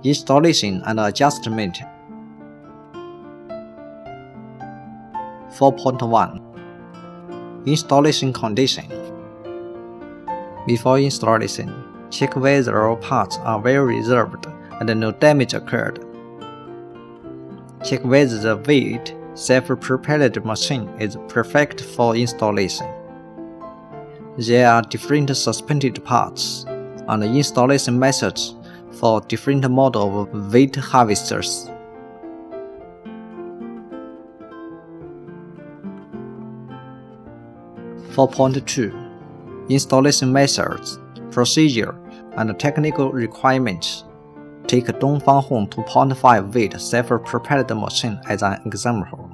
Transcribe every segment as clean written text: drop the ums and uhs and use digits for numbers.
Installation and adjustment. 4.1 Installation condition. Before installation, check whether all parts are well reserved and no damage occurred. Check whether the weight self-propelled machine is perfect for installation. There are different suspended parts and installation methods for different models of weight harvesters. (4.2) Installation methods, procedure, and technical requirements. Take Dongfang Hong 2.5 weight self-propelled machine as an example.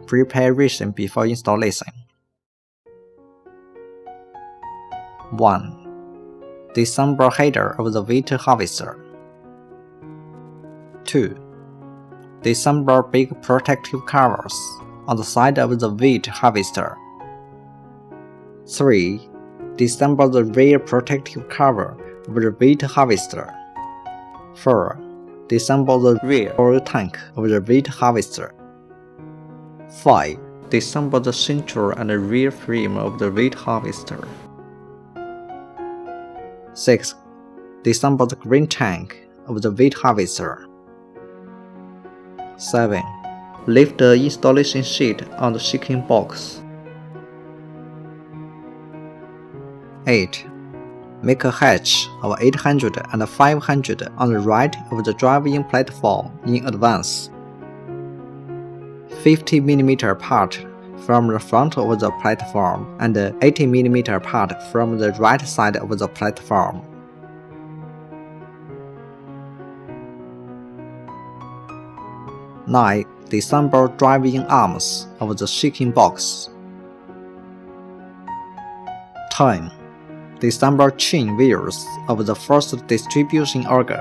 Preparation before installation. 1. Disassemble header of the weight harvester. 2. Disassemble big protective covers on the side of the weight harvester. 3. Disassemble the rear protective cover of the weight harvester. 4. Disassemble the rear oil tank of the weight harvester. 5. Disassemble the central and rear frame of the weight harvester. 6. Disassemble the grain tank of the weight harvester. 7. Lift the installation sheet on the shaking box. 8. Make a hatch of 800 and 500 on the right of the driving platform in advance. 50 mm apart from the front of the platform and 80 mm apart from the right side of the platform. 9. Disassemble driving arms of the shaking box. 10. Disassemble chain wheels of the first distribution auger.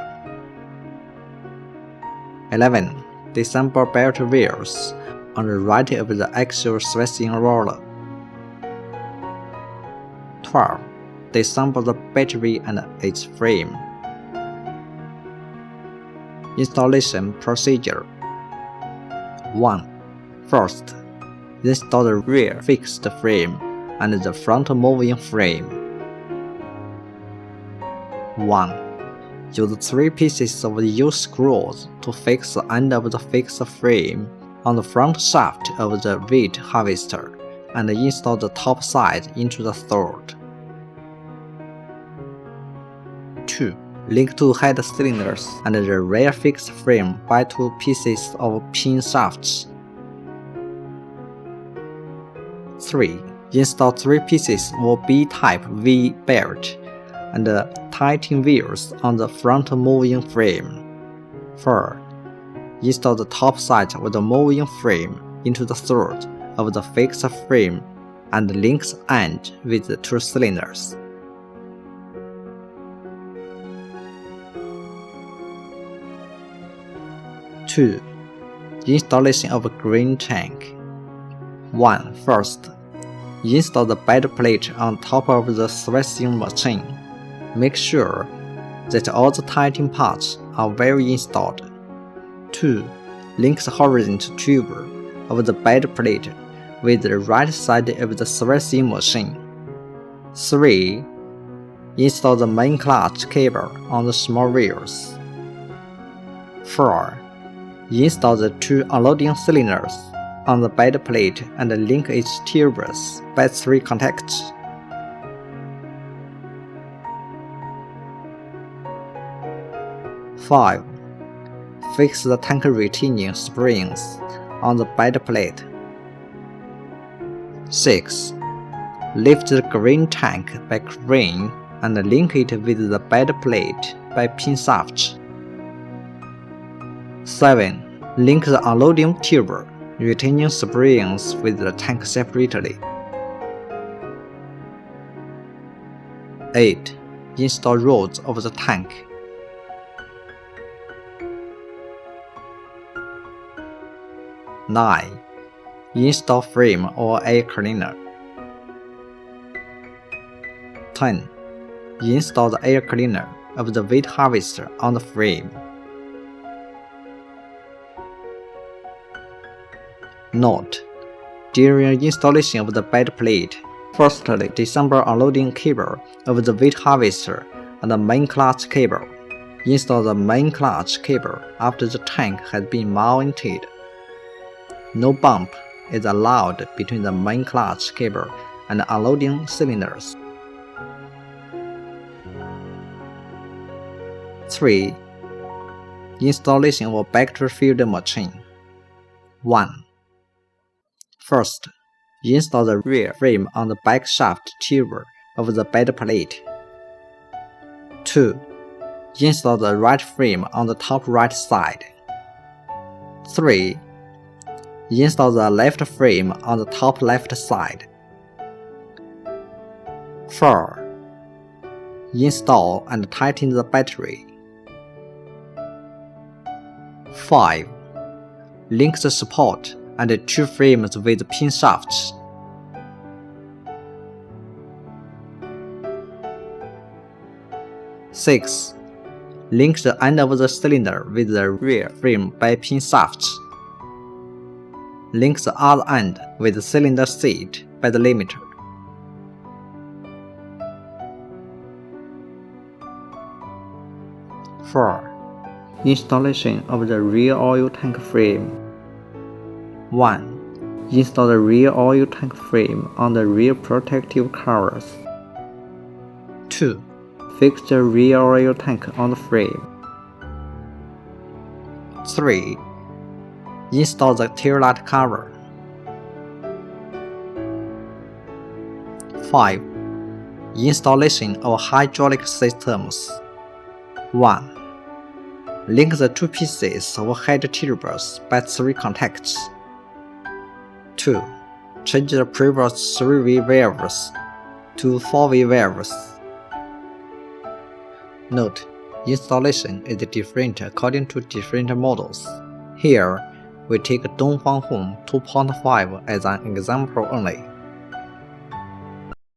11. Disassemble belt wheels on the right of the axial thrusting roller. 12. Disassemble the battery and its frame. Installation procedure. 1. First, install the rear fixed frame and the front moving frame. 1. Use 3 pieces of U-screws to fix the end of the fixed frame on the front shaft of the weight harvester and install the top side into the third. 2. Link 2 head cylinders and the rear fixed frame by 2 pieces of pin shafts. 3. Install 3 pieces of B-type V-belt and tighten wheels on the front moving frame. 4. Install the top side of the moving frame into the third of the fixed frame and link the end with the 2 cylinders. (2) Installation of a grain tank. 1. First, install the bed plate on top of the threshing machine. Make sure that all the tightening parts are well installed. 2. Link the horizontal tube of the bed plate with the right side of the threshing machine. 3. Install the main clutch cable on the small wheels. 4. Install the 2 unloading cylinders on the bed plate and link its tubes by 3 contacts. 5. Fix the tank retaining springs on the bed plate. 6. Lift the grain tank by crane and link it with the bed plate by pin shaft. 7. Link the unloading tube retaining springs with the tank separately. 8. Install rods of the tank. 9. Install frame or air cleaner. 10. Install the air cleaner of the weight harvester on the frame. Note: during installation of the bed plate, firstly disassemble unloading cable of the weight harvester and the main clutch cable. Install the main clutch cable after the tank has been mounted. No bump is allowed between the main clutch cable and the unloading cylinders. 3. Installation of a backfill machine. 1. First, install the rear frame on the back shaft tube of the bed plate. 2. Install the right frame on the top right side. 3. Install the left frame on the top left side. 4. Install and tighten the battery. 5. Link the support and the two frames with pin shafts. 6. Link the end of the cylinder with the rear frame by pin shafts. Link the other end with the cylinder seat by the limiter. 4. Installation of the rear oil tank frame. 1. Install the rear oil tank frame on the rear protective covers. 2. Fix the rear oil tank on the frame. 3. Install the tail light cover. 5. Installation of hydraulic systems. 1. Link the two pieces of head tubes by 3 contacts. 2. Change the previous 3-way valves to 4-way valves. Note: installation is different according to different models. Here, we take Dongfang Home 2.5 as an example only.